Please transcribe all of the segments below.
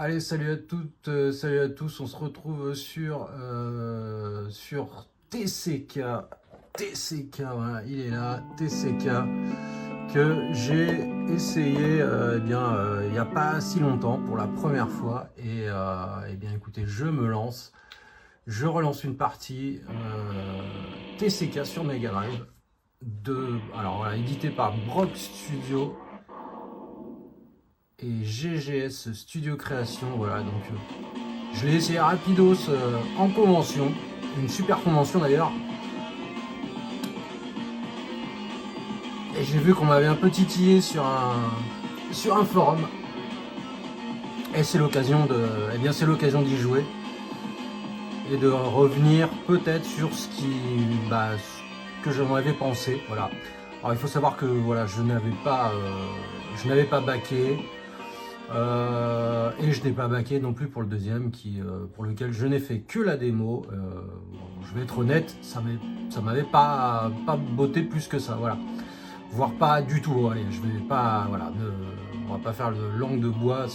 Allez, salut à toutes, salut à tous. On se retrouve sur TCK. TCK, voilà, il est là, TCK, que j'ai essayé il n'y a pas si longtemps pour la première fois. Et bien écoutez, je me lance, je relance une partie TCK sur Mega Drive, alors voilà, édité par Brock Studio et GGS Studio Création. Voilà, donc je l'ai essayé rapidos en convention, une super convention d'ailleurs. Et j'ai vu qu'on m'avait un peu titillé sur un forum. Et c'est l'occasion d'y jouer et de revenir peut-être sur ce que j'en avais pensé. Voilà. Alors il faut savoir que voilà, je n'avais pas backé. Et je n'ai pas backé non plus pour le deuxième pour lequel je n'ai fait que la démo. Je vais être honnête, ça m'avait pas botté plus que ça, voilà. Voire pas du tout. Allez, je vais pas, voilà, on va pas faire le langue de bois.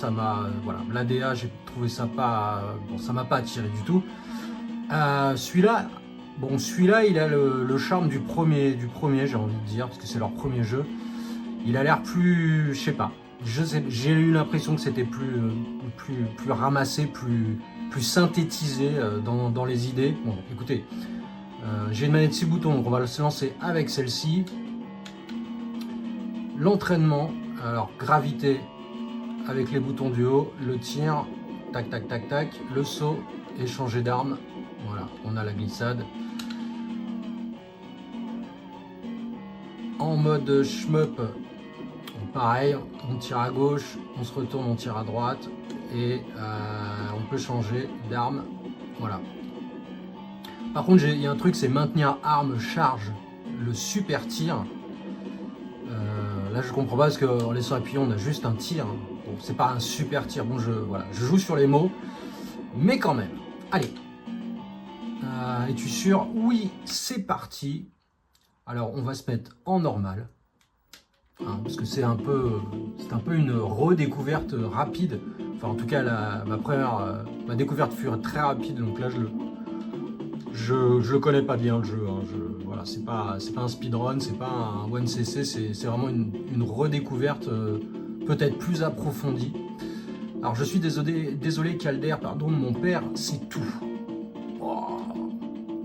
Voilà, l'ADA, j'ai trouvé ça ça m'a pas attiré du tout. Celui-là, il a le charme du premier, j'ai envie de dire, parce que c'est leur premier jeu. Il a l'air plus, je sais pas. J'ai eu l'impression que c'était plus ramassé, plus synthétisé dans les idées. Bon, écoutez, j'ai une manette 6 boutons, donc on va se lancer avec celle-ci. L'entraînement, alors gravité avec les boutons du haut, le tir, tac tac tac tac, le saut et changer d'arme. Voilà, on a la glissade. En mode shmup, pareil, on tire à gauche, on se retourne, on tire à droite et on peut changer d'arme. Voilà. Par contre, il y a un truc, c'est maintenir arme charge, le super tir. Là, je comprends pas parce qu'en laissant appuyer, on a juste un tir. Donc, c'est pas un super tir. Bon, je joue sur les mots, mais quand même. Allez. Es-tu sûr? Oui, c'est parti. Alors, on va se mettre en normal. Parce que c'est un peu une redécouverte rapide. Enfin, en tout cas, ma découverte fut très rapide. Donc là, je connais pas bien le jeu. Voilà, c'est pas un speedrun, c'est pas un 1cc, c'est vraiment une redécouverte peut-être plus approfondie. Alors, je suis désolé Calder, pardon, mon père, c'est tout. Oh,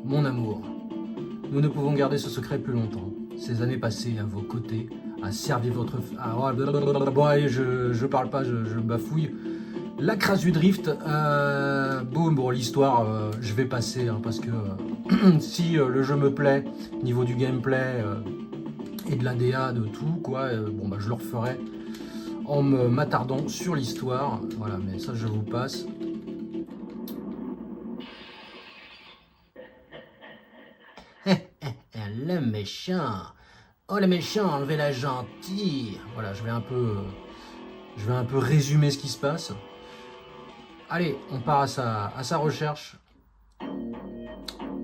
mon amour, nous ne pouvons garder ce secret plus longtemps. Ces années passées à vos côtés a servi votre... bon allez, je parle pas, je bafouille. La crasse du drift, bon l'histoire, je vais passer, parce que si le jeu me plaît, niveau du gameplay et de l'ADA, de tout, quoi, je le referai en m'attardant sur l'histoire. Voilà, mais ça je vous passe. Le méchant. Oh le méchant, enlevez la gentille. Voilà, je vais un peu résumer ce qui se passe. Allez, on part à sa recherche.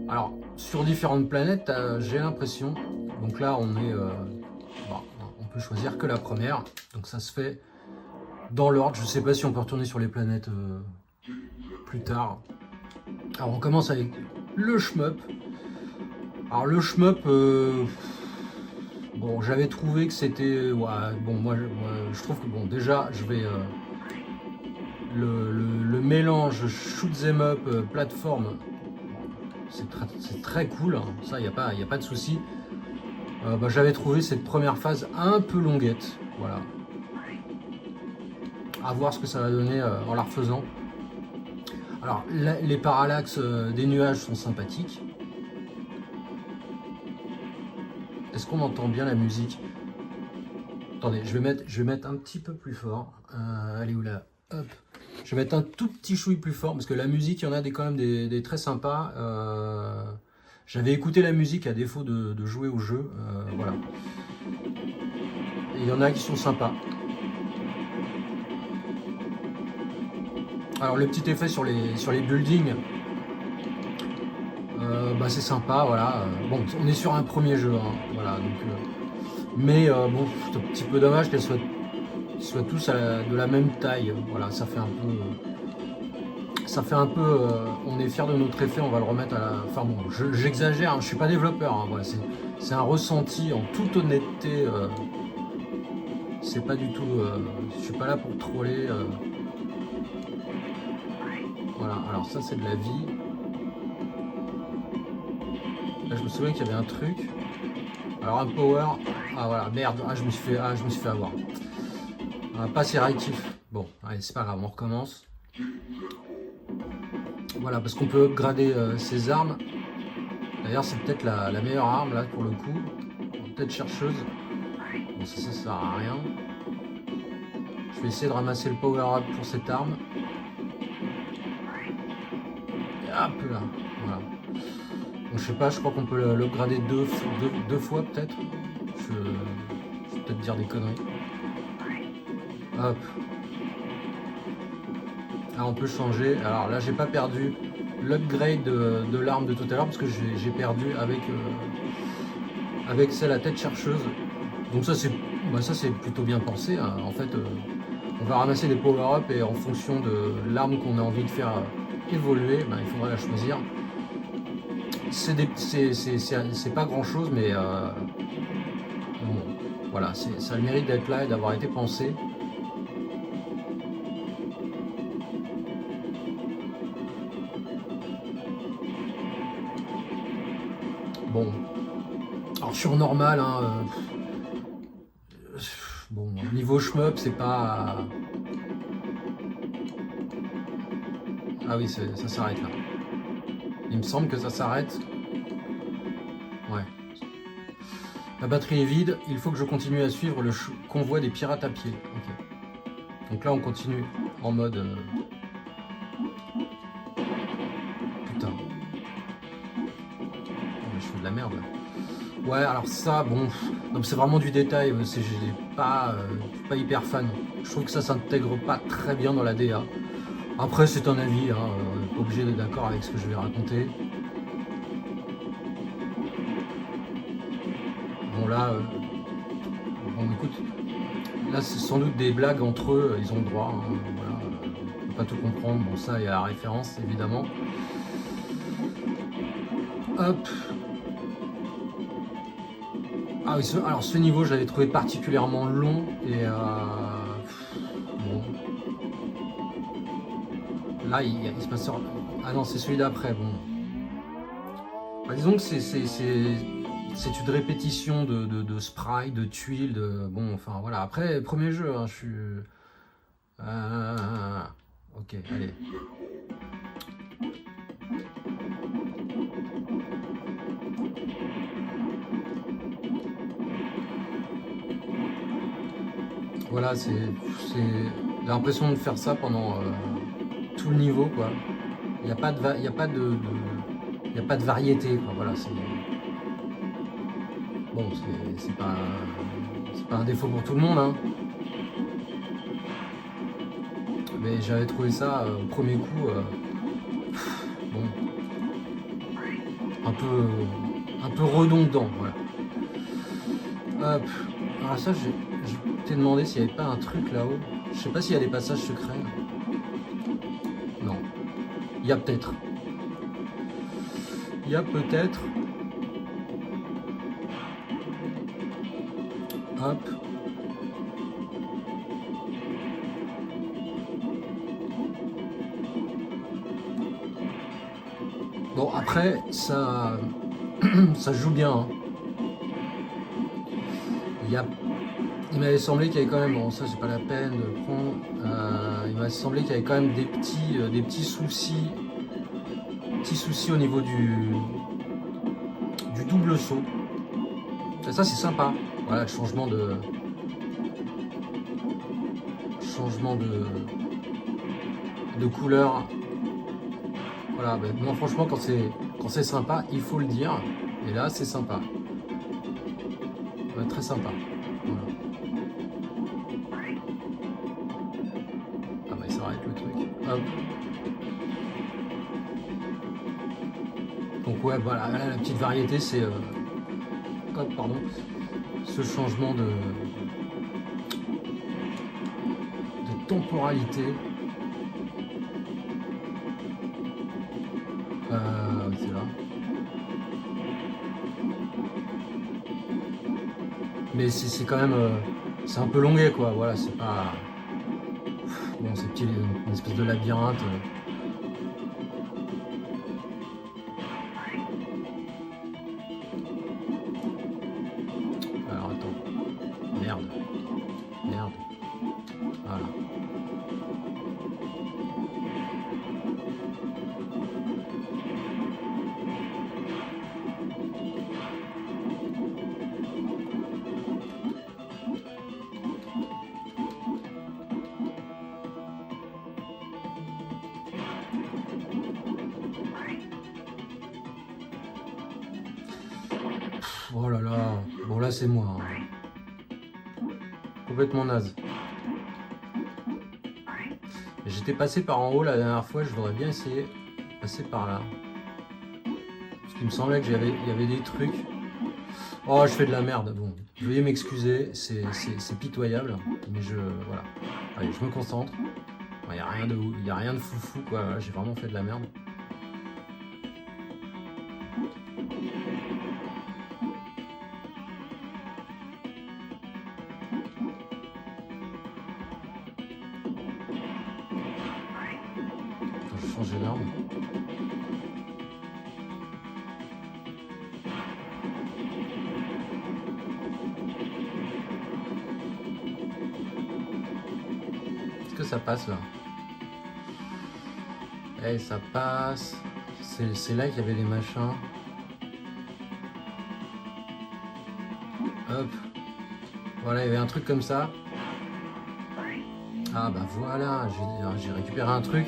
Alors, sur différentes planètes, j'ai l'impression. Donc là, on peut choisir que la première. Donc ça se fait dans l'ordre. Je ne sais pas si on peut retourner sur les planètes plus tard. Alors, on commence avec le shmup. Alors, le shmup... bon, j'avais trouvé que c'était... Ouais, bon, moi, je trouve que, bon, déjà, je vais... Le mélange shoot 'em up, plateforme, c'est très cool, hein. Ça, il n'y a pas de souci. J'avais trouvé cette première phase un peu longuette. Voilà. À voir ce que ça va donner en la refaisant. Alors, les parallaxes des nuages sont sympathiques. Est-ce qu'on entend bien la musique? Attendez, je vais mettre un petit peu plus fort. Allez, où là? Hop. Je vais mettre un tout petit chouille plus fort parce que la musique, il y en a quand même des très sympas. J'avais écouté la musique à défaut de jouer au jeu. Voilà. Et il y en a qui sont sympas. Alors le petit effet sur les buildings, c'est sympa, voilà. Bon, on est sur un premier jeu, hein, voilà. Donc, mais bon, c'est un petit peu dommage qu'elle soit qu'ils soient tous de la même taille. Voilà, ça fait un peu, on est fier de notre effet, on va le remettre à la... Enfin bon, j'exagère, hein, je suis pas développeur, hein, voilà, c'est un ressenti en toute honnêteté. C'est pas du tout, je suis pas là pour troller. Voilà, alors ça c'est de la vie. Là je me souviens qu'il y avait un truc. Alors un power, ah voilà, merde, je me suis fait avoir. Pas si réactif. Bon, allez, c'est pas grave, on recommence. Voilà, parce qu'on peut upgrader ses armes. D'ailleurs, c'est peut-être la meilleure arme là pour le coup. Peut-être chercheuse. Bon, ça sert à rien. Je vais essayer de ramasser le power up pour cette arme. Et hop là, voilà. Donc, je sais pas, je crois qu'on peut l'upgrader deux fois peut-être. Je vais peut-être dire des conneries. Hop. Ah, on peut changer. Alors là, j'ai pas perdu l'upgrade de l'arme de tout à l'heure parce que j'ai perdu avec celle à tête chercheuse. Donc ça c'est plutôt bien pensé. Hein. En fait, on va ramasser des power-up et en fonction de l'arme qu'on a envie de faire évoluer, il faudra la choisir. C'est pas grand chose, mais bon, voilà, ça a le mérite d'être là et d'avoir été pensé. Bon, alors sur normal, hein, bon, niveau shmup, c'est pas... Ah oui, ça s'arrête là. Il me semble que ça s'arrête. Ouais. La batterie est vide, il faut que je continue à suivre le convoi des pirates à pied. Okay. Donc là, on continue en mode... Putain. Je fais de la merde là. Ouais, alors ça, bon, c'est vraiment du détail, je suis pas hyper fan. Je trouve que ça s'intègre pas très bien dans la DA. Après, c'est un avis, hein, pas obligé d'être d'accord avec ce que je vais raconter. Bon là, bon écoute, là c'est sans doute des blagues entre eux, ils ont le droit, hein, voilà, on peut pas tout comprendre, bon ça il y a la référence évidemment. Hop. Ah oui, alors ce niveau, je l'avais trouvé particulièrement long et bon. Là, il se passe... Ah non, c'est celui d'après, bon. Disons que c'est une répétition de sprites, de tuiles, de... Bon, enfin, voilà. Après, premier jeu, hein, je suis... Ok, allez. Voilà, j'ai l'impression de faire ça pendant tout le niveau, quoi. Il n'y a pas de variété, quoi. Voilà, c'est bon, c'est pas un défaut pour tout le monde, hein. Mais j'avais trouvé ça au premier coup, bon, un peu redondant, voilà. Hop. Alors ça, je t'ai demandé s'il n'y avait pas un truc là-haut. Je sais pas s'il y a des passages secrets. Non. Il y a peut-être. Il y a peut-être. Hop. Bon, après, ça se joue bien. Hein. Il m'avait semblé qu'il y avait quand même, bon ça c'est pas la peine de prendre, il m'avait semblé qu'il y avait quand même des petits soucis au niveau du double saut. Et ça c'est sympa, voilà, le changement de couleur. Voilà, ben, moi franchement quand c'est sympa, il faut le dire, et là c'est sympa. Ouais, très sympa. Voilà. Ah bah il s'arrête le truc. Hop. Donc ouais, voilà, là, la petite variété c'est hop, pardon, ce changement temporalité. C'est là. Mais c'est quand même... c'est un peu longué, quoi. Voilà, c'est pas... Bon, c'est petit, une espèce de labyrinthe. Alors, attends. Merde. Merde. Voilà. Oh là là. Bon, là, c'est moi. Hein. Complètement naze. J'étais passé par en haut la dernière fois, je voudrais bien essayer de passer par là. Parce qu'il me semblait qu'il y avait des trucs. Oh, je fais de la merde. Bon, veuillez m'excuser, c'est pitoyable. Mais voilà. Allez, je me concentre. Il n'y a rien de foufou, quoi. Voilà, j'ai vraiment fait de la merde. Je vais changer d'arme. Est-ce que ça passe là? Eh, ça passe. C'est là qu'il y avait les machins. Hop. Voilà, il y avait un truc comme ça. Ah bah voilà, j'ai récupéré un truc.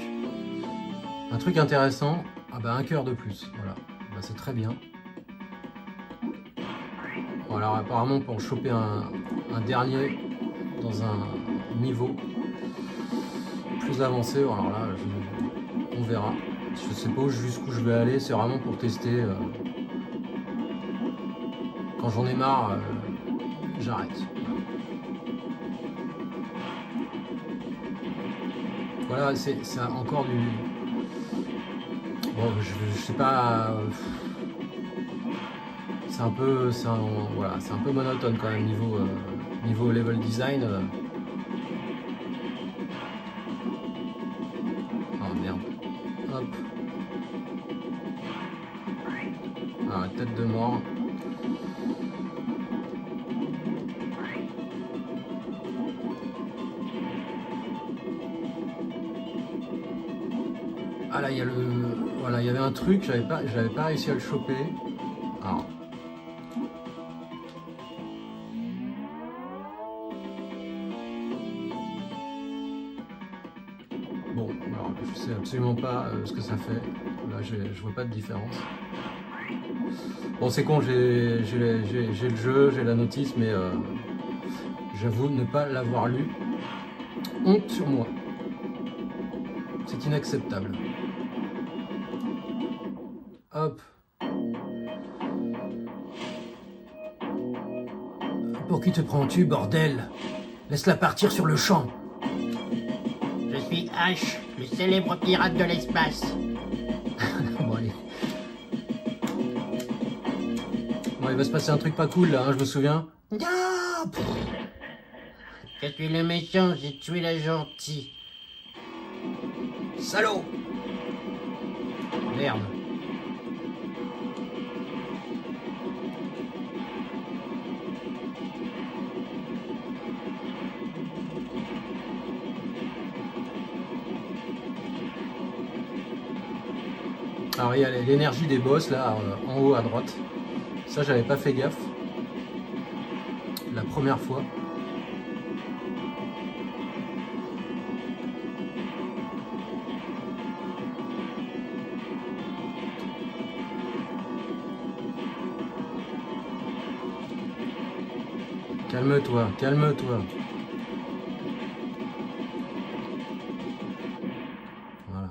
Un truc intéressant. Ah bah un cœur de plus. Voilà. Bah, c'est très bien. Bon, alors apparemment pour choper un dernier dans un niveau plus avancé, alors là on verra. Je sais pas jusqu'où je vais aller, c'est vraiment pour tester. Quand j'en ai marre, j'arrête. Voilà, c'est encore du... Bon, je sais pas... c'est un peu... voilà, c'est un peu monotone quand même niveau level design. Oh merde. Hop. Ah, tête de mort. Ah là, il y a le... Voilà, il y avait un truc, j'avais pas réussi à le choper. Alors... Bon, alors je sais absolument pas ce que ça fait. Là, je vois pas de différence. Bon, c'est con, j'ai le jeu, j'ai la notice, mais j'avoue ne pas l'avoir lu. Honte sur moi. C'est inacceptable. Hop. Pour qui te prends-tu, bordel? Laisse-la partir sur le champ. Je suis H, le célèbre pirate de l'espace. Bon, allez. Bon, il va se passer un truc pas cool là, hein, je me souviens. Je suis le méchant, j'ai tué la gentille. Salaud! Merde. Alors il y a l'énergie des boss là en haut à droite. Ça j'avais pas fait gaffe la première fois. Calme-toi, calme-toi. Voilà.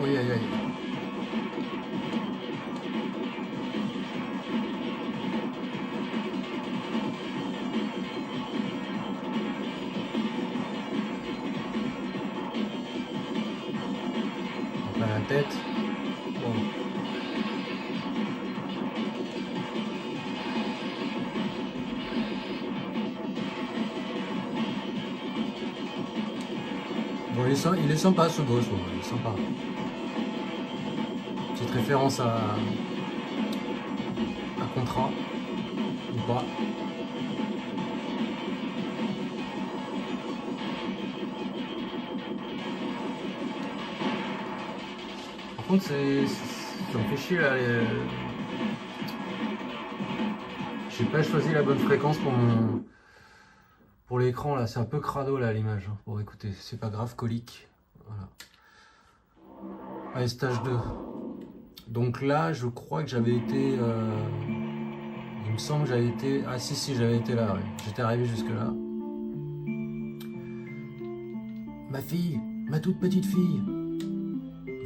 Oui, aïe, aïe. tête. Bon. Bon, il est sympa ce boss, ouais, il est sympa. Petite référence à Contra, ou pas. Par contre, ça me fait chier là. J'ai pas choisi la bonne fréquence pour l'écran là, c'est un peu crado là l'image. Bon écoutez, c'est pas grave, colique. Voilà. Allez, stage 2. Donc là, je crois que j'avais été. Il me semble que j'avais été. Ah si, j'avais été là, ouais. J'étais arrivé jusque là. Ma fille, ma toute petite fille.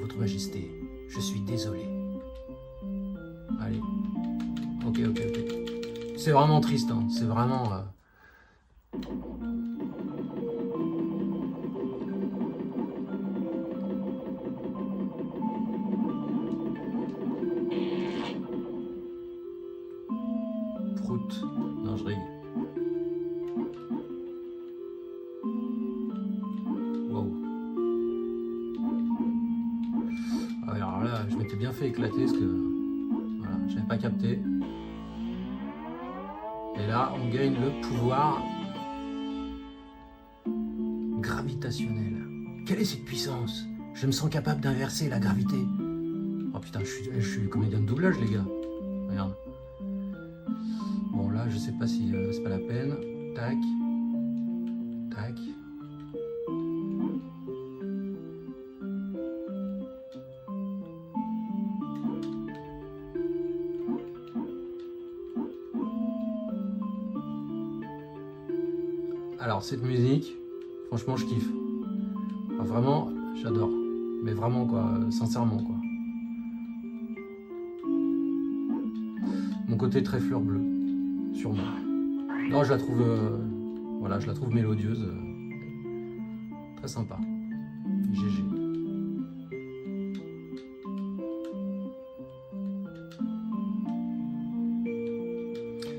Votre Majesté, je suis désolé. Allez. Ok. C'est vraiment triste, hein. C'est vraiment. Prout. Non, je rigole. Wow. Ah, alors là, je m'étais bien fait éclater parce que. Voilà, j'avais pas capté. Et là, on gagne le pouvoir gravitationnel. Quelle est cette puissance? Je me sens capable d'inverser la gravité. Oh putain, je suis comédien de doublage, les gars. Regarde. Bon, là, je sais pas si c'est pas la peine. Tac. Tac. Alors, cette musique, franchement, je kiffe. Enfin, vraiment, j'adore. Mais vraiment, quoi, sincèrement, quoi. Mon côté très fleur bleue, sûrement. Non, je la trouve, voilà, je la trouve mélodieuse, très sympa. GG.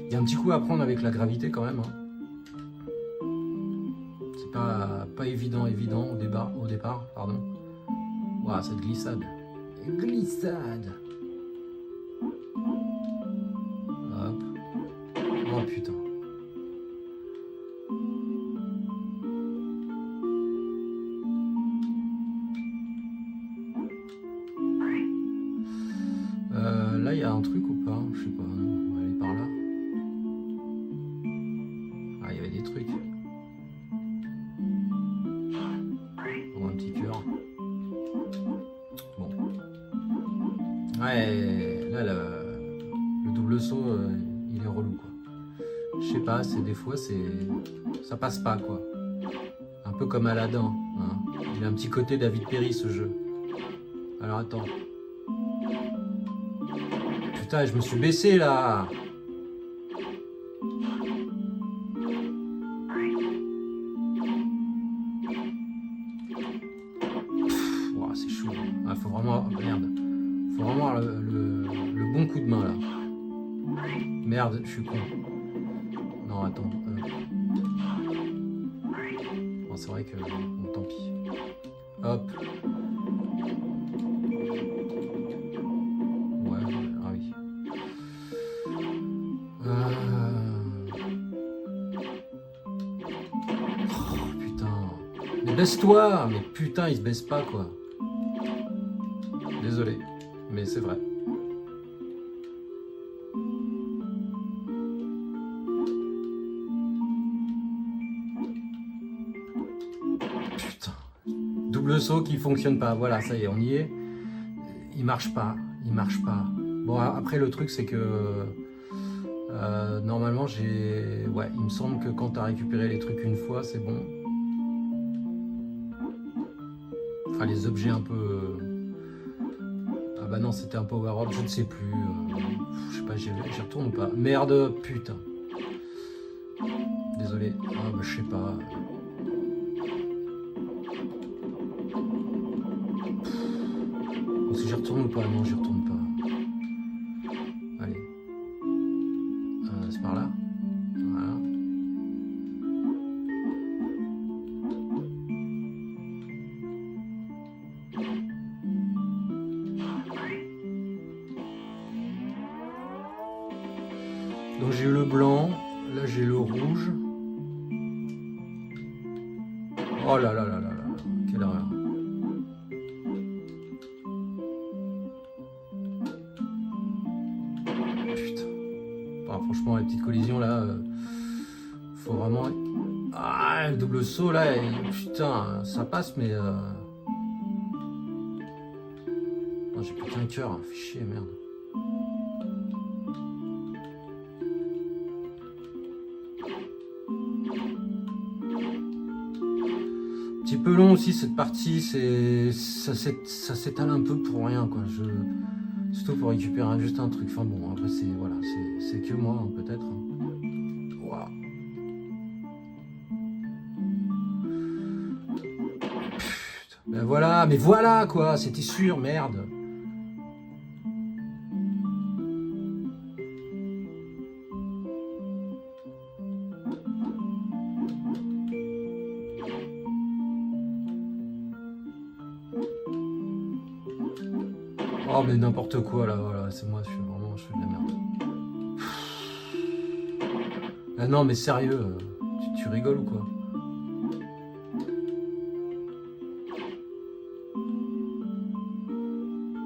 Il y a un petit coup à prendre avec la gravité quand même. Hein. C'est pas évident au départ, pardon. Waouh, cette glissade. Glissade. Hop. Oh putain. Là, il y a un truc ou pas? Je sais pas. On va aller par là. Ah, il y avait des trucs. Bon, un petit cœur. Bon. Ouais, là, le double saut, il est relou, quoi. Je sais pas, des fois, ça passe pas, quoi. Un peu comme Aladdin. Hein. Il a un petit côté David Perry, ce jeu. Alors, attends. Putain, je me suis baissé, là. Wow, c'est chaud. Ah, faut vraiment... Merde. Faut vraiment avoir le bon coup de main, là. Merde, je suis con. Non, attends. Bon, c'est vrai que... Bon, tant pis. Hop. Ouais, ah oui. Oh, putain. Mais baisse-toi. Mais putain, il se baisse pas, quoi. Désolé. Mais c'est vrai. Putain. Double saut qui fonctionne pas. Voilà, ça y est, on y est. Il marche pas. Il marche pas. Bon, après, le truc, c'est que... normalement, ouais, il me semble que quand tu as récupéré les trucs une fois, c'est bon. Enfin, les objets un peu... Ah bah non, c'était un power-up, je ne sais plus. Je sais pas, j'y retourne ou pas. Merde, putain. Désolé. Ah bah je sais pas. eu le blanc, là j'ai le rouge. Oh là là là là là, quelle erreur. Putain. Enfin, franchement, les petites collisions là, faut vraiment... Ah, le double saut là, putain, ça passe, mais... Oh, j'ai plus qu'un cœur, hein. Fais chier, merde. Un petit peu long aussi cette partie, ça s'étale un peu pour rien, quoi. Surtout pour récupérer juste un truc. Enfin bon, après c'est voilà, c'est que moi hein, peut-être. Wow. Ben voilà, mais voilà quoi, c'était sûr, merde. Oh mais n'importe quoi là, voilà, c'est moi, je fais de la merde. Ah non mais sérieux, tu rigoles ou quoi?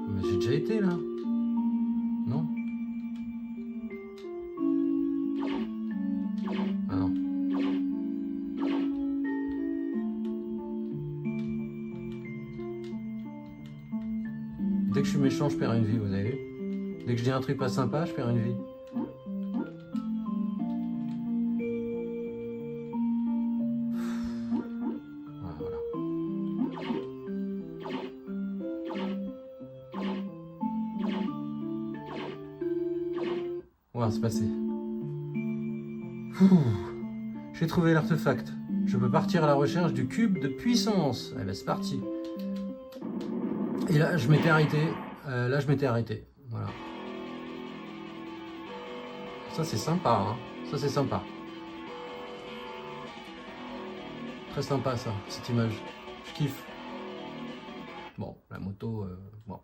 Mais j'ai déjà été là. Non? Ah non. Dès que je suis méchant, je perds une vie, vous avez vu? Dès que je dis un truc pas sympa, je perds une vie. Voilà. Voilà, c'est passé. J'ai trouvé l'artefact. Je peux partir à la recherche du cube de puissance. Eh ben, c'est parti. Et là, je m'étais arrêté. Voilà. Ça, c'est sympa. Hein. Ça, c'est sympa. Très sympa, ça, cette image. Je kiffe. Bon, la moto, bon.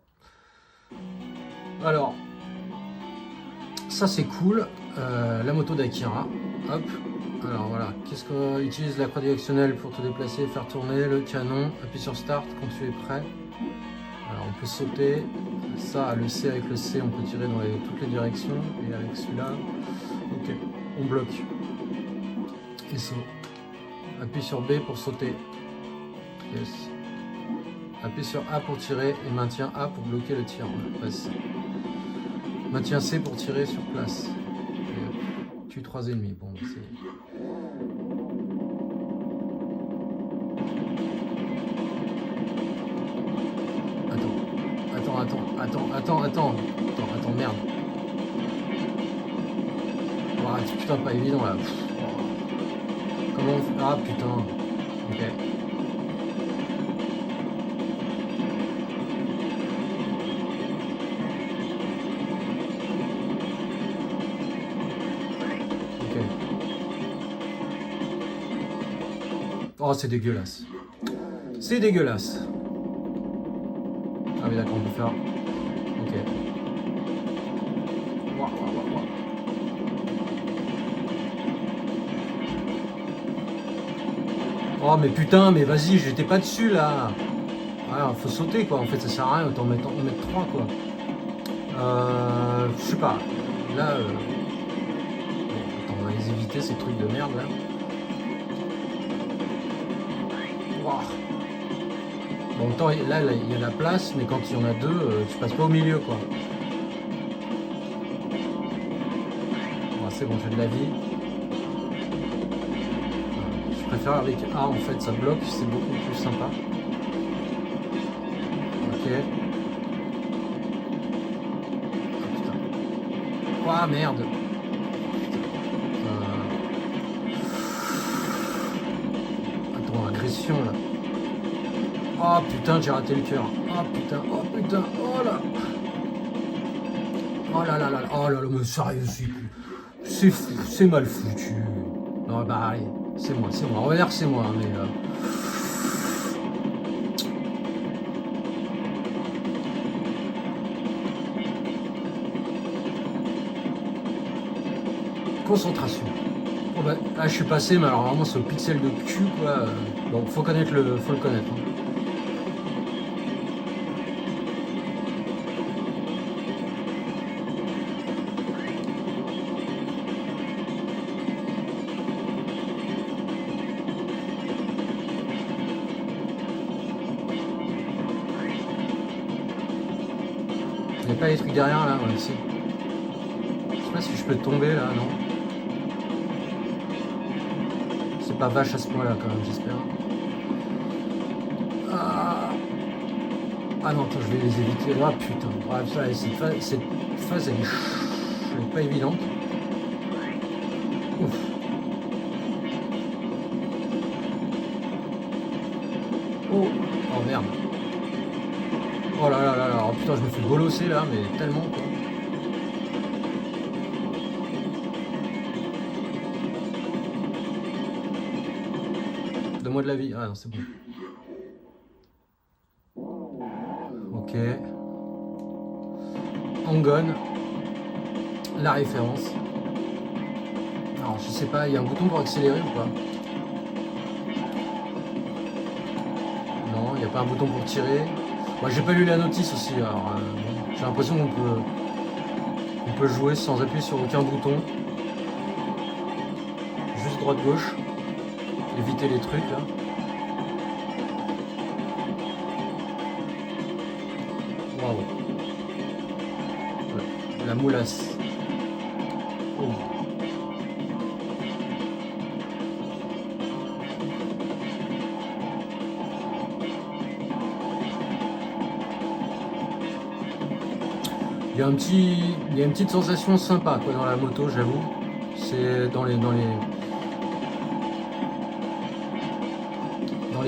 Alors, ça, c'est cool. La moto d'Akira. Hop. Alors, voilà. Qu'est-ce qu'on utilise la croix directionnelle pour te déplacer, faire tourner le canon. Appuie sur Start quand tu es prêt. Alors on peut sauter, ça le C, avec le C on peut tirer dans toutes les directions, et avec celui-là, ok, on bloque. Et saut. Appuie sur B pour sauter. Yes. Appuie sur A pour tirer et maintiens A pour bloquer le tir. On passe. Maintiens C pour tirer sur place. Et tue 3 ennemis. Bon, c'est... Attends, merde. Oh, putain, pas évident là. Comment on fait? Ah putain. Ok. Ok. Oh, c'est dégueulasse. C'est dégueulasse. Ah oui, d'accord, on peut faire... Ok. Oh mais putain, mais vas-y, j'étais pas dessus là. Ah, faut sauter quoi, en fait ça sert à rien, autant en mettre 3 quoi. Je sais pas. Là, bon, attends, on va les éviter ces trucs de merde là. Wow. Bon, en même temps, là, il y a la place, mais quand il y en a deux, tu passes pas au milieu quoi. Bon, c'est bon, j'ai de la vie. Je préfère avec A en fait, ça bloque, c'est beaucoup plus sympa. Ok. Oh putain. Ouah, merde. Attends, agression là. Oh putain, j'ai raté le cœur. Oh putain, oh là. Oh là là là, oh là là, mais sérieux, c'est fou, c'est mal foutu. Non, bah allez, c'est moi, on va dire que c'est moi, mais... Concentration. Oh bah, là je suis passé, mais alors vraiment c'est au pixel de cul quoi. Bon, faut le connaître. Hein. Il n'y a pas les trucs derrière là, ouais, si. Je sais pas si je peux tomber là, non. C'est pas vache à ce point là quand même, j'espère. Ah non, attends, je vais les éviter. Ah putain, bref, ça, cette phase elle est pas évidente. Ouf. Oh merde. Oh là là là là, oh putain, je me fais bolosser là, mais tellement quoi. Donne-moi de la vie. Ah non, c'est bon. Ok. Angon. La référence. Alors, je sais pas, il y a un bouton pour accélérer ou pas? Non, il n'y a pas un bouton pour tirer. Moi, j'ai pas lu la notice aussi, alors bon, j'ai l'impression qu'on peut jouer sans appuyer sur aucun bouton. Juste droite-gauche. Éviter les trucs là. Waouh. Ouais, la moulasse. Oh. Il y a une petite sensation sympa quoi dans la moto, j'avoue. C'est dans les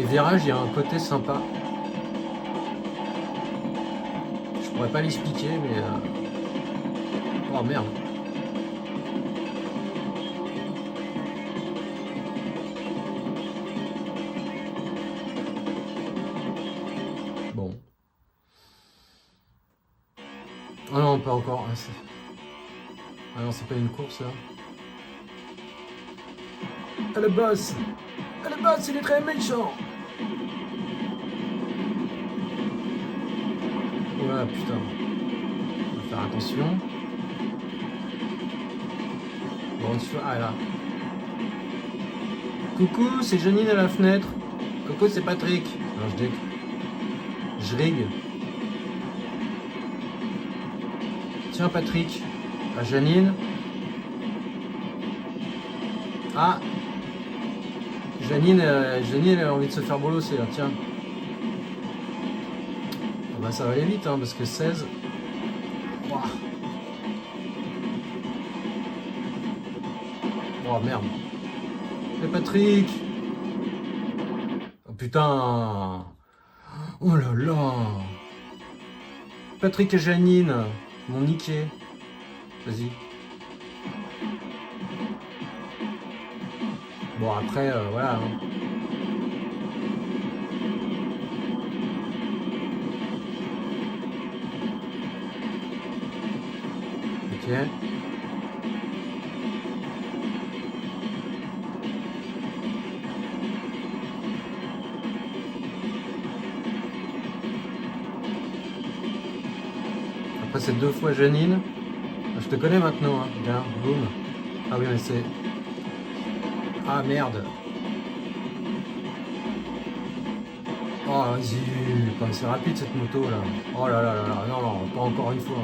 virages, il y a un côté sympa. Je pourrais pas l'expliquer, mais oh merde. Bon. Oh non, pas encore. Ah non, c'est pas une course là. Ah, le boss! Ah, le boss, il est très méchant! Ouais, putain. On va faire attention. Bon, ah là. Coucou, c'est Janine à la fenêtre. Coucou, c'est Patrick. Non, je rigue. Tiens, Patrick. Ah, Janine. Ah. Janine, elle a envie de se faire bolosser là, tiens. Oh bah ça va aller vite hein, parce que 16. Wow. Oh merde. Et Patrick. Oh putain. Oh là là. Patrick et Janine m'ont niqué. Vas-y. Bon après voilà. Hein. Ok. Après c'est 2 fois Janine. Je te connais maintenant, hein. Bien, boum. Ah oui mais c'est. Ah merde. Oh vas-y, c'est rapide cette moto là. Oh là là là là, non, pas encore une fois.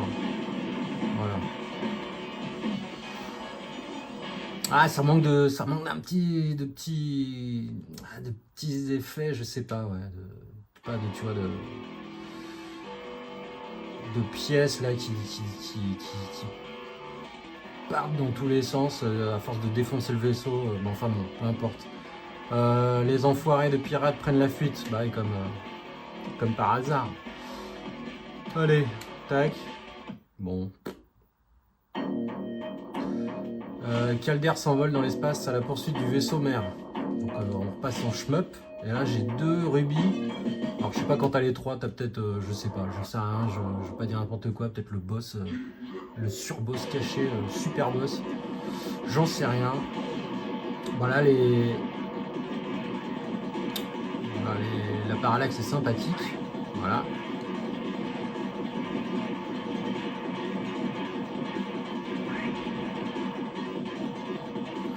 Voilà. Ah ça manque d'un petit. de petits effets, je sais pas, ouais. Tu vois, de pièces là qui partent dans tous les sens à force de défoncer le vaisseau. Bon, enfin bon, peu importe. Les enfoirés de pirates prennent la fuite, bah comme par hasard. Allez, tac. Bon. Calder s'envole dans l'espace à la poursuite du vaisseau mère. Donc on repasse en shmup. Et là j'ai 2 rubis. Alors je sais pas quand t'as les 3, t'as peut-être, je sais pas, j'en sais rien, je vais pas dire n'importe quoi, peut-être le boss, le surboss caché, le super boss. J'en sais rien. Voilà, la parallaxe est sympathique. Voilà.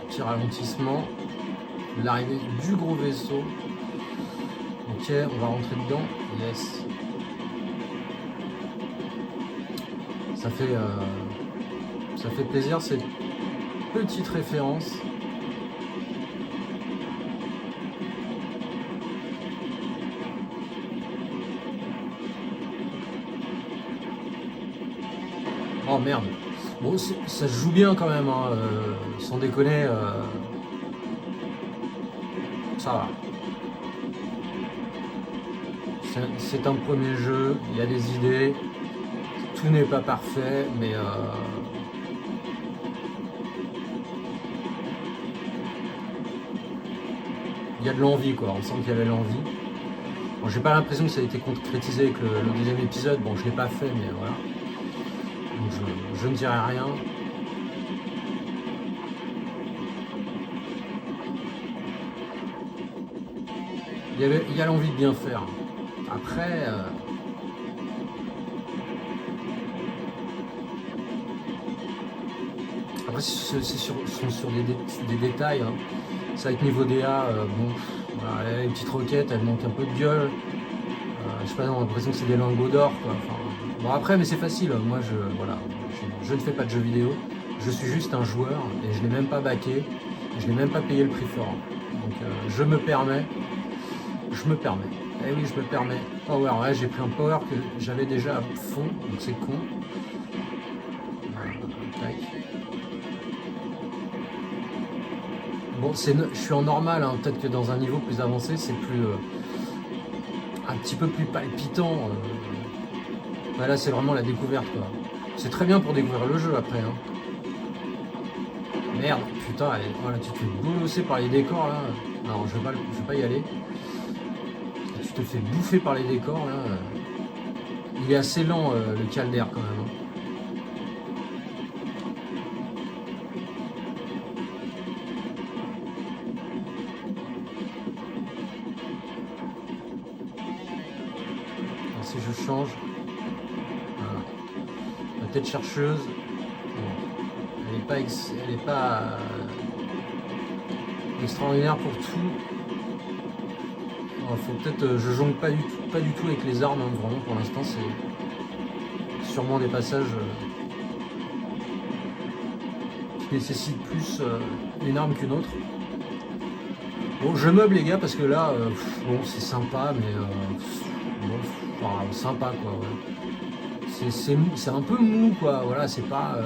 Petit ralentissement. L'arrivée du gros vaisseau. Ok, on va rentrer dedans. Yes. Ça fait plaisir cette petite référence. Oh merde. Bon, ça se joue bien quand même, hein, sans déconner. Ça va. C'est un premier jeu, il y a des idées. Tout n'est pas parfait, mais il y a de l'envie, quoi. On sent qu'il y avait l'envie. Bon, j'ai pas l'impression que ça a été concrétisé avec le deuxième épisode. Bon, je l'ai pas fait, mais voilà. Donc je ne dirai rien. Il y a l'envie de bien faire. Après, c'est sur des détails. Hein. C'est avec niveau DA, bon, voilà, les petites roquettes, elles manquent un peu de gueule. Je sais pas, on a l'impression que c'est des lingots d'or, quoi. Enfin, bon après, mais c'est facile. Moi, je ne fais pas de jeux vidéo. Je suis juste un joueur et je l'ai même pas backé. Je l'ai même pas payé le prix fort. Donc, je me permets. Eh oui, je me permets. Power, ouais, j'ai pris un power que j'avais déjà à fond, donc c'est con. Tac. Bon, je suis en normal, hein. Peut-être que dans un niveau plus avancé, c'est plus un petit peu plus palpitant. Bah là, c'est vraiment la découverte, quoi. C'est très bien pour découvrir le jeu après. Hein. Merde, putain, voilà, tu te fais bolosser par les décors là. Non, je vais pas y aller. Tu te fais bouffer par les décors là. Il est assez lent le Calder quand même. Hein. Alors, si je change, voilà. La tête chercheuse, bon, elle est pas extraordinaire pour tout. Faut peut-être, je jongle pas du tout avec les armes, hein, vraiment pour l'instant c'est sûrement des passages qui nécessitent plus une arme qu'une autre. Bon, je meuble les gars parce que là, bon c'est sympa mais bon, enfin, sympa quoi. Ouais. C'est un peu mou quoi. Voilà, c'est pas,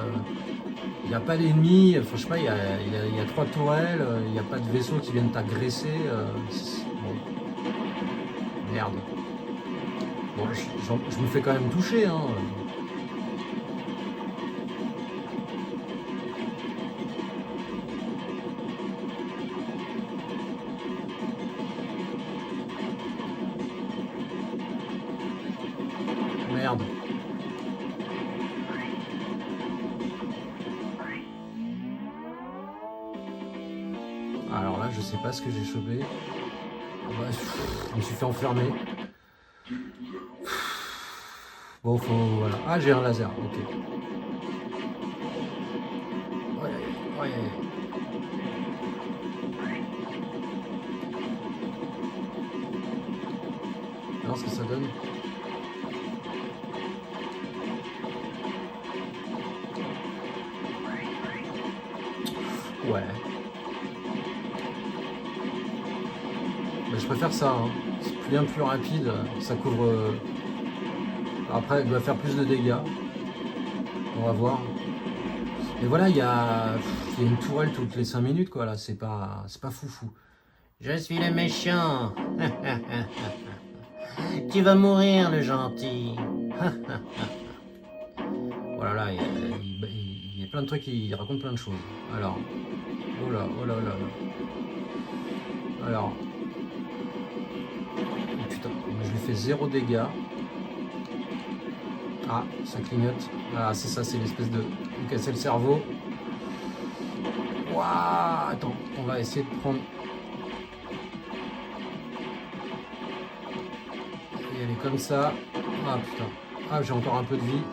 il n'y a pas d'ennemis. Enfin je sais pas, il y a 3 tourelles, il n'y a pas de vaisseaux qui viennent t'agresser. Bon. Merde. Bon, je me fais quand même toucher, hein. Merde. Alors là, je sais pas ce que j'ai chopé. Ouais, je me suis fait enfermer. Bon, voilà. Ah, j'ai un laser, ok. Ouais. Alors, ce que ça donne. Ouais. Je préfère ça, hein. C'est bien plus rapide, ça couvre. Après, il doit faire plus de dégâts. On va voir. Et voilà, il y a une tourelle toutes les 5 minutes, quoi. Là, c'est pas foufou. Je suis le méchant. Tu vas mourir, le gentil. Voilà, là, il y a plein de trucs, il raconte plein de choses. Alors, oh là. Alors. Putain, je lui fais 0 dégâts. Ah, ça clignote. Ah, c'est ça, c'est l'espèce de casser le cerveau. Waouh, attends, on va essayer de prendre. Et elle est comme ça. Ah putain. Ah, j'ai encore un peu de vie.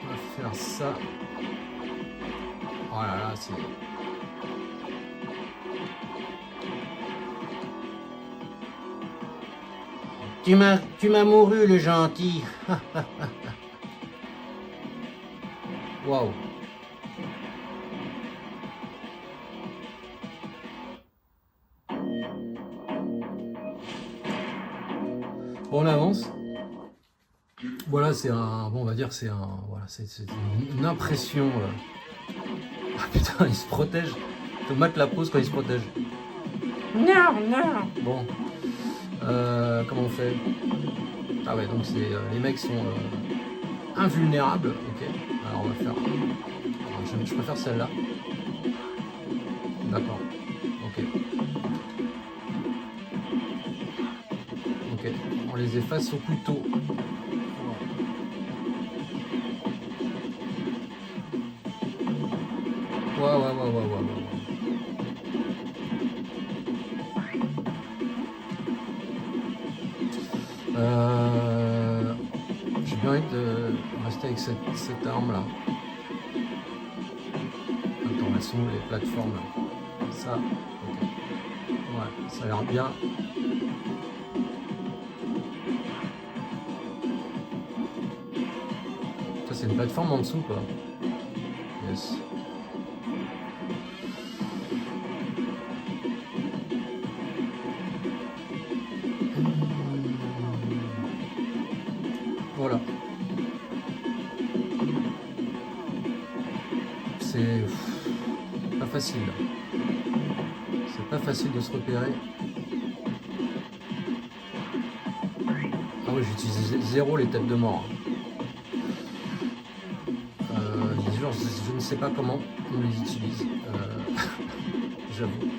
On va faire ça. Oh là là, c'est... Tu m'as mouru, le gentil. Waouh. Bon, on avance. Voilà, c'est un... Bon, on va dire c'est un... Voilà, c'est une impression... Ah putain, il se protège. Faut mettre la pause quand il se protège. Non, non. Bon. Comment on fait? Ah ouais, donc c'est les mecs sont invulnérables. Ok. Alors on va faire... Alors, je préfère celle-là. D'accord. Ok. Ok. On les efface au couteau. Ouais. J'ai bien envie de rester avec cette arme là. Attends, elles sont où les plateformes là? Ça, ok. Ouais, ça a l'air bien. Ça c'est une plateforme en dessous quoi. Yes. Voilà. C'est pas facile. C'est pas facile de se repérer. Ah ouais, j'utilise zéro les têtes de mort. Je ne sais pas comment on les utilise. J'avoue.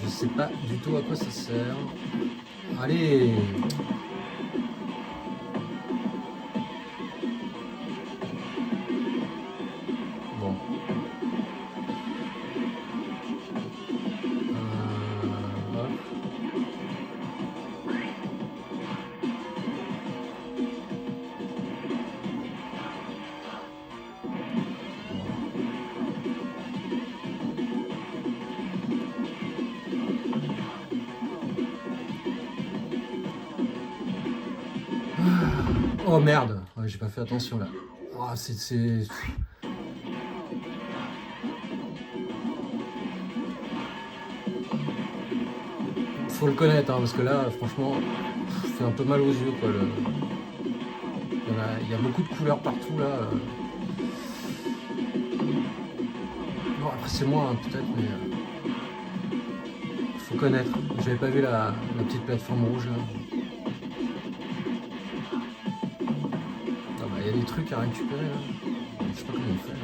Je sais pas du tout à quoi ça sert. Allez! Bon. Hop. Oh merde, ouais, j'ai pas fait attention là. Oh, c'est... Faut le connaître hein, parce que là franchement ça fait un peu mal aux yeux quoi. Il y a beaucoup de couleurs partout là. Bon après c'est moi hein, peut-être mais faut connaître. J'avais pas vu la petite plateforme rouge là. Il y a des trucs à récupérer là. Je sais pas comment on fait là.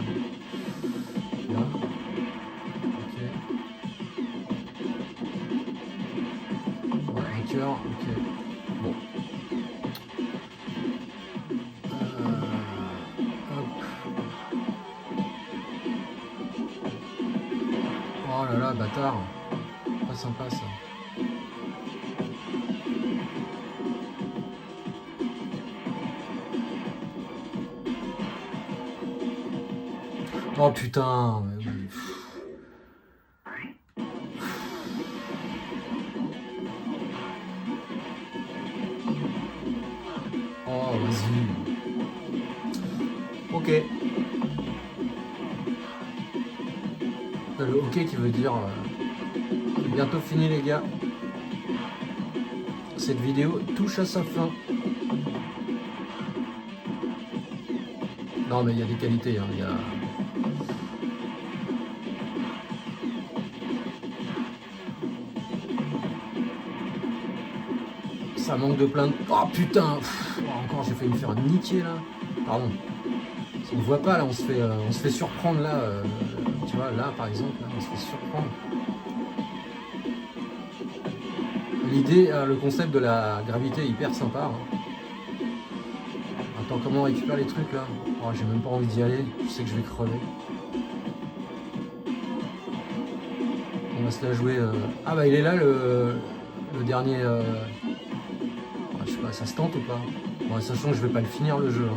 Là. Ok. Ouais, un cœur, ok. Bon. Hop. Oh là là, bâtard. Pas sympa ça. Oh putain. Oh vas-y. Ok. Le ok qui veut dire bientôt fini les gars. Cette vidéo touche à sa fin. Non mais il y a des qualités, hein. Il y a... Ça manque de plein de... Oh putain. Encore j'ai failli me faire niquer là. Pardon. On ne voit pas là, on se fait surprendre là. Tu vois là par exemple, là, on se fait surprendre. L'idée, le concept de la gravité est hyper sympa. Hein. Attends, comment on récupère les trucs là? Oh, j'ai même pas envie d'y aller, je sais que je vais crever. On va se la jouer. Ah bah il est là le dernier. Je sais pas, ça se tente ou pas? Bon, sachant que je vais pas le finir le jeu.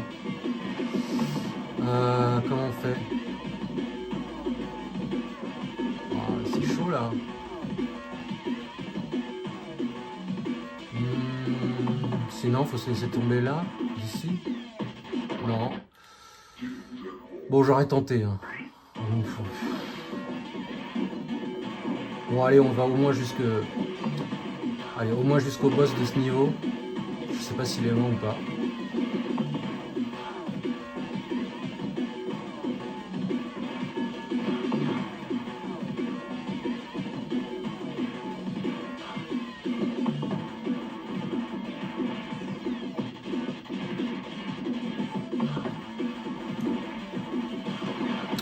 Comment on fait? Oh, c'est chaud là. Sinon, faut se laisser tomber là, d'ici. Non. Bon, j'aurais tenté. Hein. Bon, allez, on va au moins au moins jusqu'au boss de ce niveau. Je sais pas s'il est loin ou pas.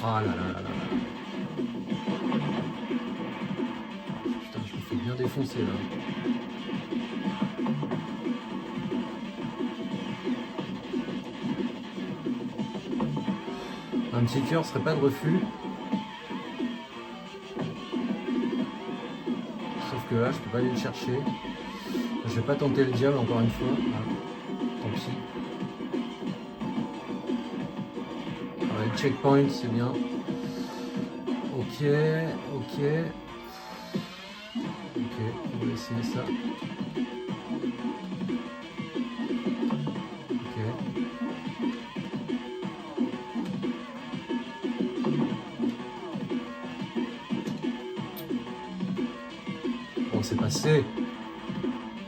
Ah là là là là là. Putain, je me fais bien défoncer là. Un petit cœur serait pas de refus. Sauf que là, je peux pas aller le chercher. Je vais pas tenter le diable encore une fois. Ah, tant pis. Le checkpoint, c'est bien. Ok, ok. Ok, on va essayer ça. Ok. Bon, c'est passé.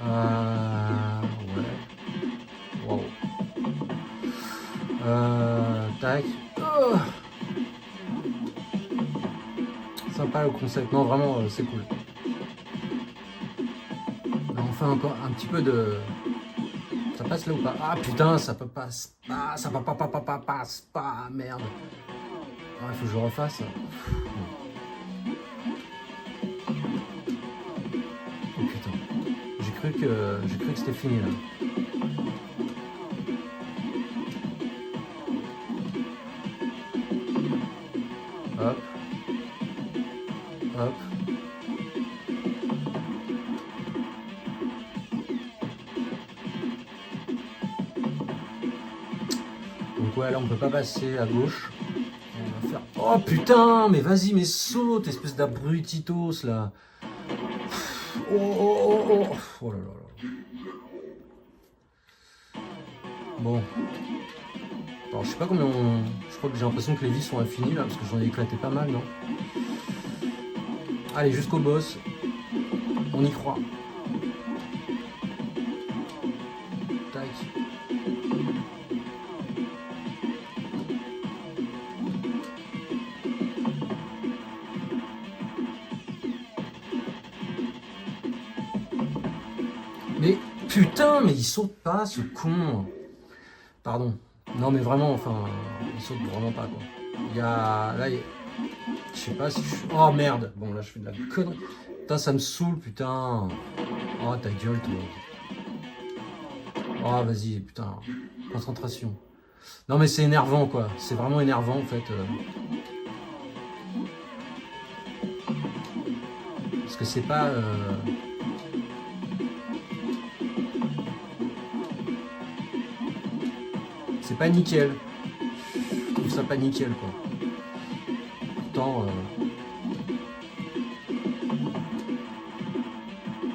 Ouais. Wow. Tac. Oh, sympa le concept, non vraiment c'est cool. Là, on fait encore un petit peu de... Ça passe là ou pas? Ah putain, ça peut pas... Ah, ça passe pas, merde. Ah, il faut que je refasse. Oh putain. J'ai cru que c'était fini là. Hop. Hop. Donc ouais, là on peut pas passer à gauche. On va faire... Oh putain, mais vas-y, mais saute, espèce d'abrutitos là. Oh oh oh oh. Oh là là là. Bon. Alors je sais pas combien on... Je crois que j'ai l'impression que les vies sont infinies là, parce que j'en ai éclaté pas mal, non? Allez, jusqu'au boss. On y croit. Tac. Mais putain, mais il saute pas ce con. Pardon. Non mais vraiment, enfin, il saute vraiment pas quoi. Il y a... Là, je sais pas si je suis... Oh merde. Bon là je fais de la connerie. Putain, ça me saoule, putain. Oh ta gueule toi. Oh vas-y, putain. Concentration. Non mais c'est énervant quoi. C'est vraiment énervant en fait. Parce que c'est pas... C'est pas nickel. Je trouve ça pas nickel quoi. Pourtant,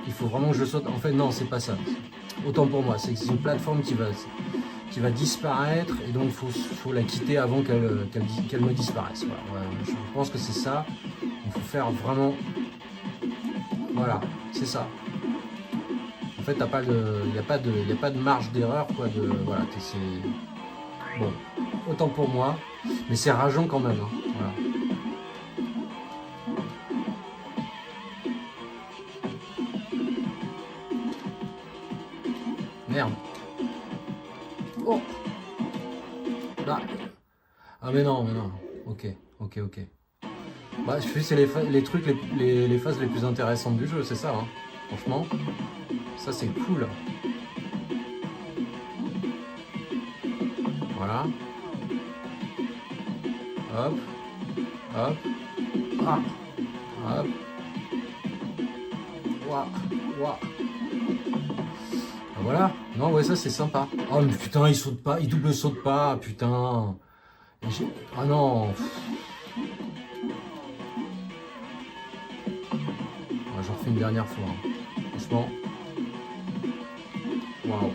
il faut vraiment que je saute. En fait, non, c'est pas ça. Autant pour moi, c'est une plateforme qui va disparaître et donc il faut la quitter avant qu'elle me disparaisse. Voilà. Je pense que c'est ça. Il faut faire vraiment. Voilà, c'est ça. En fait, il n'y a pas de marge d'erreur quoi. Voilà, bon, autant pour moi, mais c'est rageant quand même. Hein, voilà. Merde. Oh. Là. Ah mais non. Ok. Bah, c'est les trucs, les phases les plus intéressantes du jeu, c'est ça. Hein. Franchement, ça c'est cool. Voilà. Hop. Hop. Ah. Hop. Ouah. Ouah. Ah, voilà. Non, ouais, ça c'est sympa. Oh, mais putain, il saute pas. Il double saute pas. Putain. Ah non. Ah, j'en refais une dernière fois. Hein. Franchement. Waouh.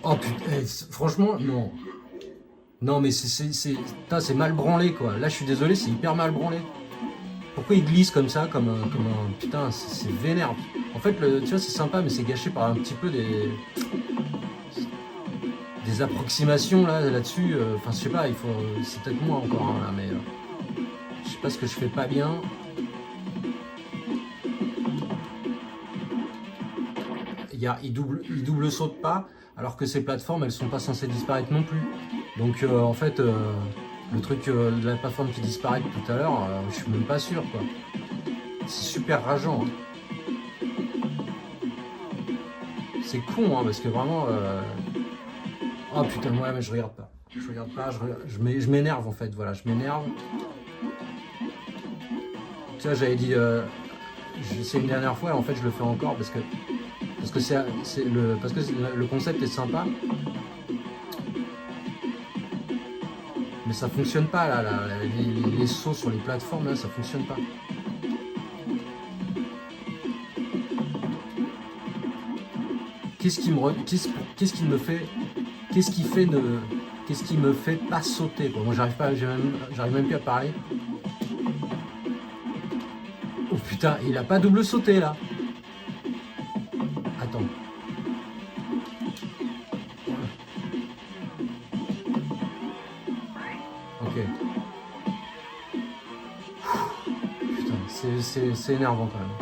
Oh putain, franchement, non. Non, mais c'est mal branlé, quoi. Là, je suis désolé, c'est hyper mal branlé. Pourquoi il glisse comme ça, comme un... Putain, c'est vénère. En fait, tu vois, c'est sympa, mais c'est gâché par un petit peu des approximations, là-dessus. Enfin, je sais pas, c'est peut-être moi encore, hein, là, mais... je sais pas ce que je fais pas bien. Il double saute pas, alors que ces plateformes, elles sont pas censées disparaître non plus. Donc en fait, le truc de la plateforme qui disparaît tout à l'heure, je suis même pas sûr, quoi. C'est super rageant. Hein. C'est con, hein, parce que vraiment... Oh putain, ouais, mais je regarde pas. Je regarde pas, je m'énerve en fait, voilà, je m'énerve. Tu vois, j'avais dit... j'ai essayé une dernière fois, et en fait je le fais encore parce que le concept est sympa. Mais ça fonctionne pas là, les sauts sur les plateformes là, ça fonctionne pas. Qu'est-ce qui me fait pas sauter, quoi. Moi j'arrive même plus à parler. Oh putain, il a pas double sauté là. Attends. Ok. Putain, c'est énervant quand même.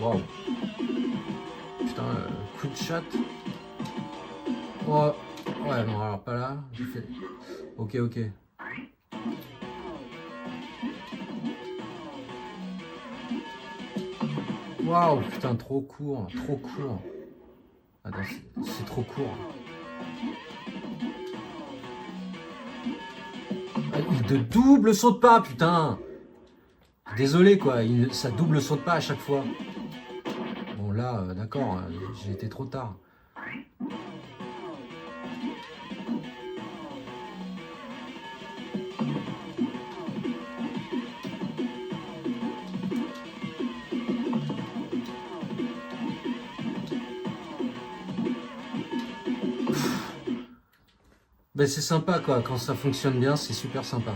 Waouh. Putain, coup de chat. Oh. Ouais, non, alors pas là. J'ai fait... Ok. Waouh, putain, trop court. Attends, c'est trop court. Ah, il de double saute pas, putain. Désolé, quoi, ça double saute pas à chaque fois. Bon, là, d'accord, j'ai été trop tard. Ben c'est sympa, quoi, quand ça fonctionne bien, c'est super sympa.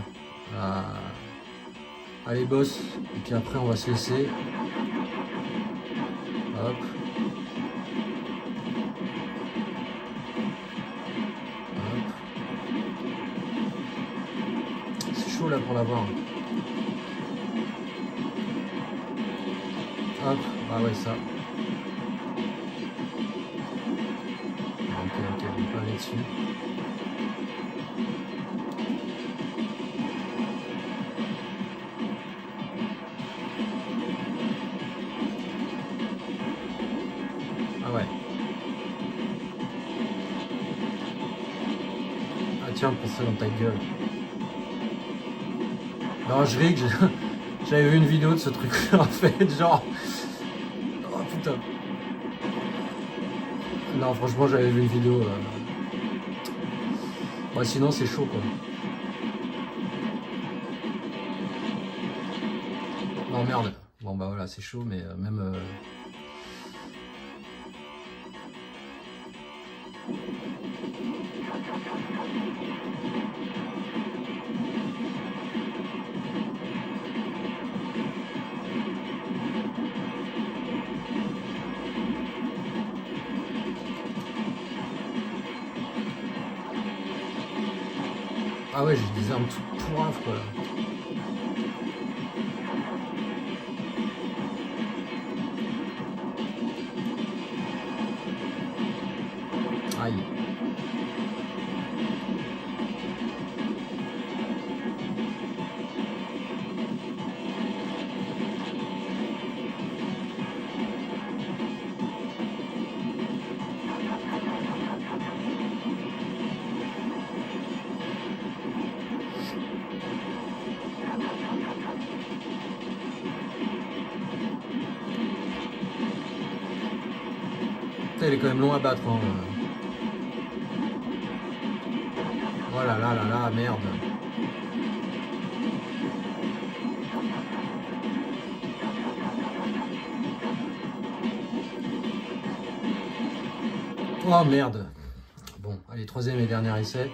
Allez, boss, et puis après on va se laisser. Hop. C'est chaud là pour l'avoir. Hop, ah ouais, ça. Ok, on peut aller dessus. Ah ouais. Ah tiens, prends ça dans ta gueule. Non, je ris que j'avais vu une vidéo de ce truc en fait, genre... Oh putain. Non, franchement, j'avais vu une vidéo... Ouais, sinon, c'est chaud, quoi. Non, merde. Bon, bah voilà, c'est chaud, mais même... Ah ouais, j'ai des armes toutes pourraves, quoi. Aïe. Putain, il est quand même long à battre. Hein. Oh là là là là, merde. Oh merde. Bon, allez, troisième et dernier essai.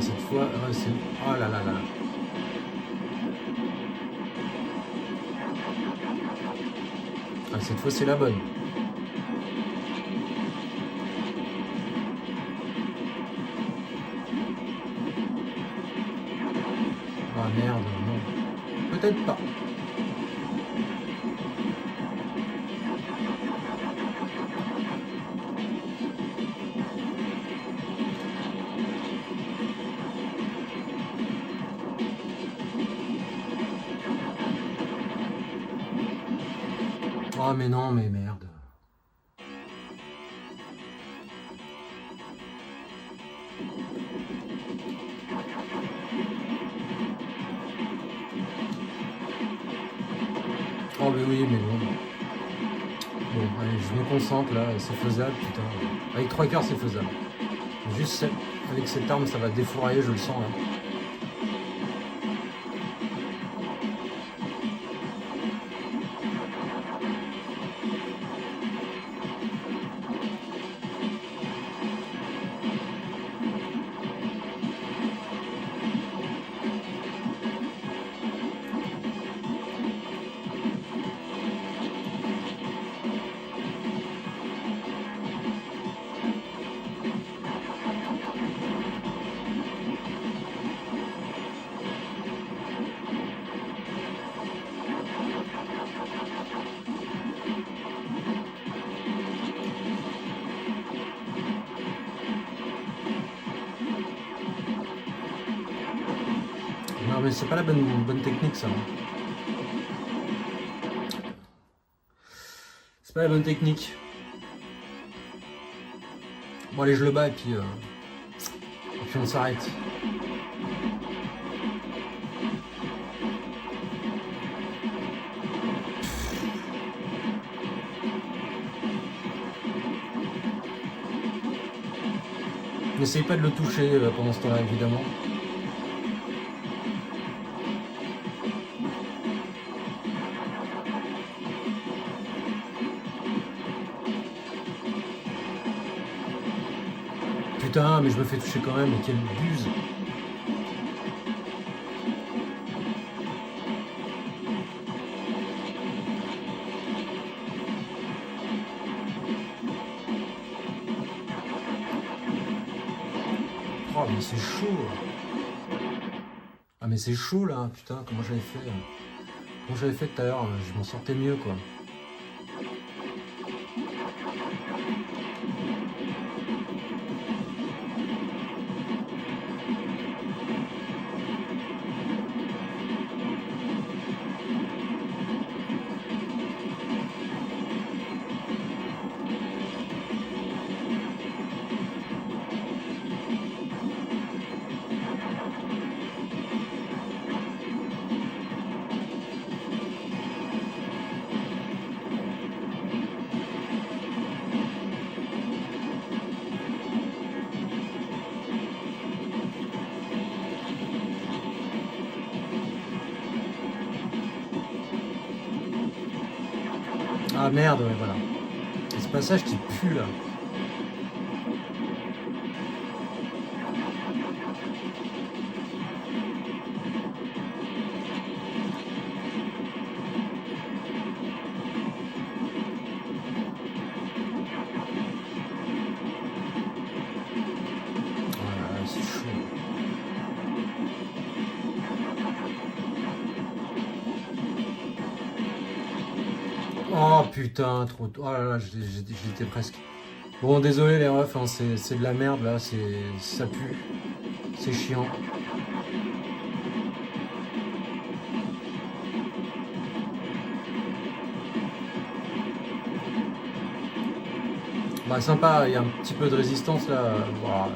Cette fois, c'est... Oh là là là là. Ah, cette fois, c'est la bonne. Ah merde, non. Peut-être pas. Oh mais non, mais merde. Oh mais oui, mais bon. Bon, allez, je me concentre là, c'est faisable, putain. Avec 3 quarts, c'est faisable. Juste avec cette arme, ça va défourailler, je le sens là. Non mais c'est pas la bonne technique ça. C'est pas la bonne technique. Bon allez, je le bats et puis on s'arrête. N'essayez pas de le toucher pendant ce temps-là, évidemment. Putain, mais je me fais toucher quand même, mais quelle buse! Oh, mais c'est chaud! Ah, mais c'est chaud là, putain, comment j'avais fait? Comment j'avais fait tout à l'heure? Je m'en sortais mieux quoi. Ah merde, ouais, voilà. C'est ce passage qui pue là. Oh putain, trop tôt. Oh là là, j'étais presque. Bon, désolé les refs, hein, c'est de la merde là, ça pue. C'est chiant. Bah sympa, il y a un petit peu de résistance là. Voilà.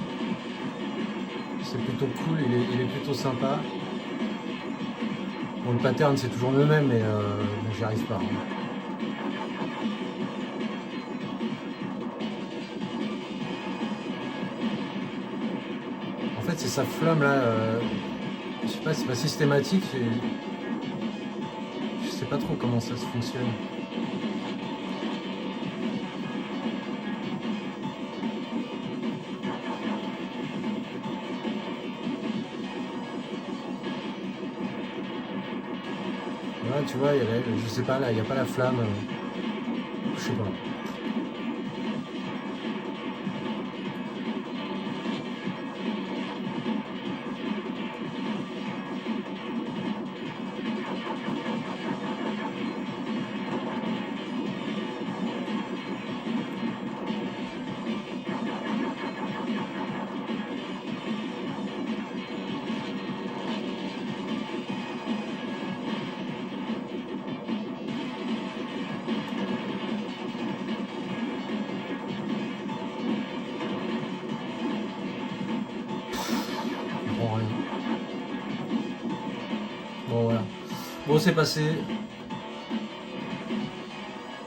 C'est plutôt cool, il est plutôt sympa. Bon, le pattern c'est toujours le même, mais bon, j'y arrive pas. Hein. En fait, c'est sa flamme là. Je sais pas, c'est pas systématique. Je sais pas trop comment ça se fonctionne. Là, tu vois, je sais pas, là, il n'y a pas la flamme. Je sais pas. Bon voilà. Bon c'est passé.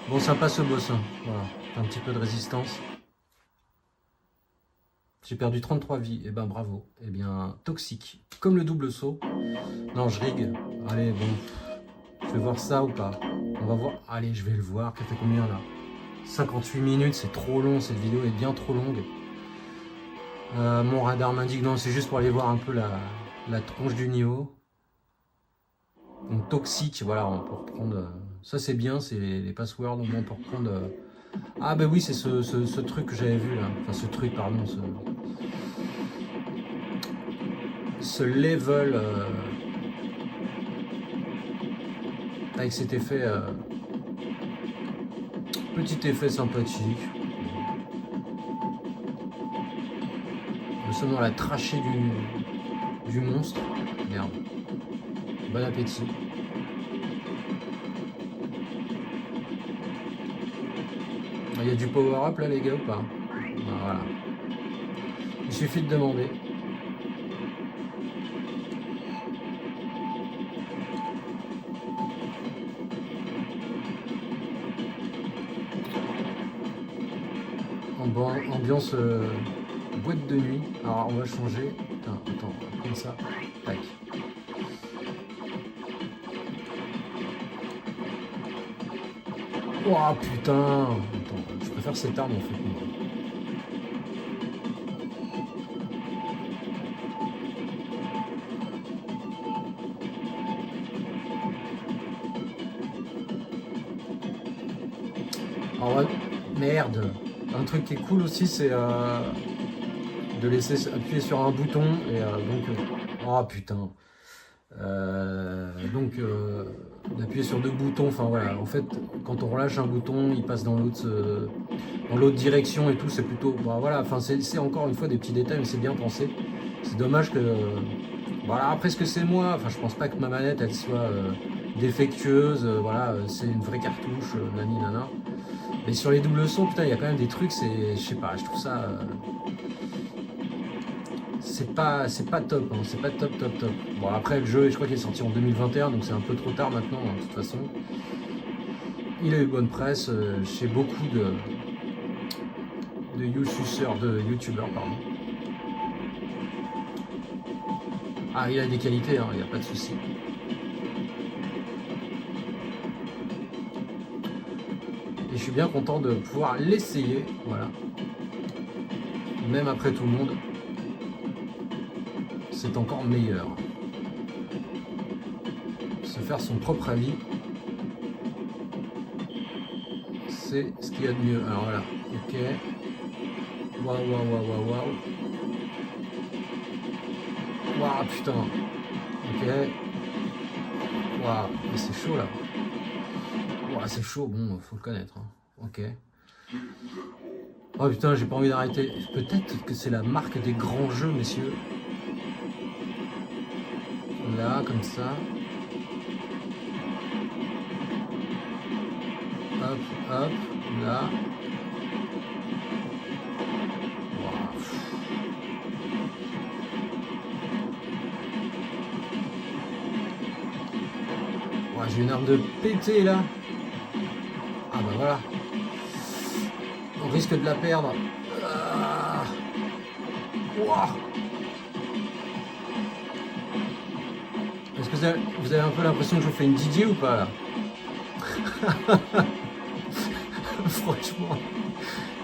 Bon sympa ce boss. Hein. Voilà. Un petit peu de résistance. J'ai perdu 33 vies. Et ben bravo. Et bien toxique. Comme le double saut. Non je rigue. Allez bon. Je vais voir ça ou pas. On va voir. Allez je vais le voir. Ça fait combien là? 58 minutes. C'est trop long. Cette vidéo est bien trop longue. Mon radar m'indique. Non c'est juste pour aller voir un peu la tronche du niveau. Donc toxique, voilà, on peut reprendre. Ça c'est bien, c'est les passwords, donc on peut reprendre. Ah bah oui, c'est ce truc que j'avais vu là. Enfin ce truc, pardon, ce level avec cet effet, petit effet sympathique. Nous sommes dans la trachée du monstre. Merde. Bon appétit. Il y a du power-up là les gars ou pas? Voilà. Il suffit de demander. Ambiance boîte de nuit. Alors on va changer. Attends, on va prendre ça. Tac. Oh putain! Attends, je préfère cette arme en fait. Alors ouais, merde! Un truc qui est cool aussi, c'est de laisser appuyer sur un bouton et donc. Oh putain! D'appuyer sur deux boutons, enfin voilà, en fait quand on relâche un bouton il passe dans l'autre direction et tout, c'est plutôt, bah, voilà, enfin c'est encore une fois des petits détails mais c'est bien pensé. C'est dommage que, voilà, après ce que c'est moi, enfin je pense pas que ma manette elle soit défectueuse, voilà, c'est une vraie cartouche, nani nana. Mais sur les doubles sons, putain il y a quand même des trucs, je sais pas, je trouve ça... c'est pas top, hein, c'est pas top. Bon après le jeu je crois qu'il est sorti en 2021 donc c'est un peu trop tard maintenant hein, de toute façon. Il a eu bonne presse chez beaucoup de youtubeurs pardon. Ah il a des qualités, il n'y a pas de souci. Et je suis bien content de pouvoir l'essayer, voilà. Même après tout le monde. C'est encore meilleur. Se faire son propre avis, c'est ce qu'il y a de mieux. Alors voilà, ok. Waouh. Waouh, putain. Ok. Waouh, c'est chaud là. Ouah, c'est chaud, bon, faut le connaître. Hein. Ok. Oh putain, j'ai pas envie d'arrêter. Peut-être que c'est la marque des grands jeux, messieurs. Là, comme ça. Hop, hop, là. Wow, j'ai une arme de pété là. Ah bah voilà. On risque de la perdre. Ah. Wow. Est-ce que vous avez un peu l'impression que je fais une Didier ou pas là? Franchement,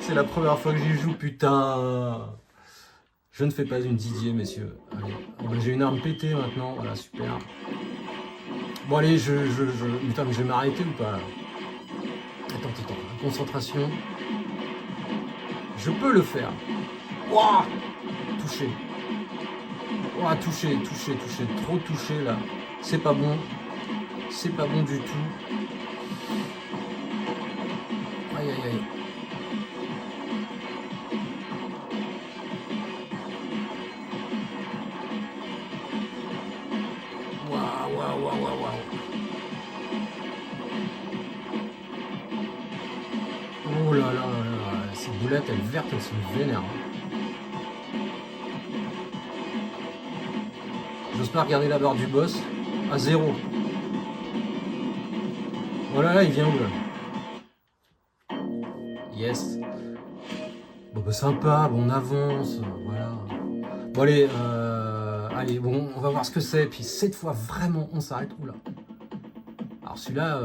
c'est la première fois que j'y joue, putain. Je ne fais pas une Didier, messieurs. Allez, oh, ben, j'ai une arme pétée maintenant, voilà, super. Bon allez, putain, mais je vais m'arrêter ou pas là? Attends, concentration. Je peux le faire. Ouah, touché. Ouah, touché, trop touché là. C'est pas bon. C'est pas bon du tout. Aïe aïe aïe. Waouh. Oh là là, ces boulettes, elles vertes, elles sont vénères. J'ose pas regarder la barre du boss. À 0. Voilà, là, il vient où là? Yes. Bon bah sympa, bon on avance, voilà. Bon allez, allez, bon on va voir ce que c'est, puis cette fois vraiment on s'arrête. Oula. Alors celui-là,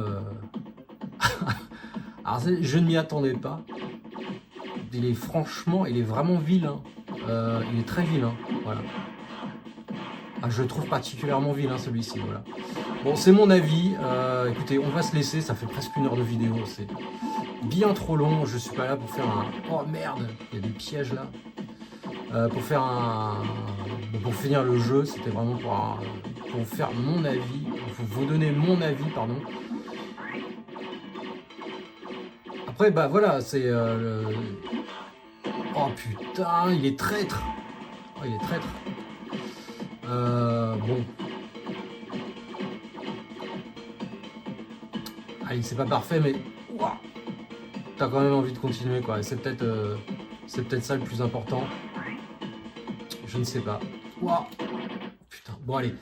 alors je ne m'y attendais pas. Il est franchement, il est vraiment vilain. Il est très vilain, voilà. Ah, je le trouve particulièrement vilain celui-ci, voilà. Bon, c'est mon avis. Écoutez, on va se laisser. Ça fait presque 1 heure de vidéo. C'est bien trop long. Je suis pas là pour faire un. Oh merde, il y a des pièges là. Pour faire un. Pour finir le jeu, c'était vraiment pour faire mon avis. Pour vous donner mon avis, pardon. Après, bah voilà, c'est. Oh putain, il est traître. Oh, il est traître. Bon. Allez, c'est pas parfait, mais ouah, t'as quand même envie de continuer, quoi. C'est peut-être ça le plus important. Je ne sais pas. Ouah. Putain. Bon, allez.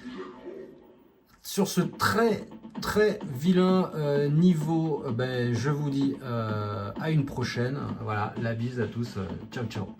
Sur ce très vilain niveau, ben, je vous dis à une prochaine. Voilà, la bise à tous. Ciao.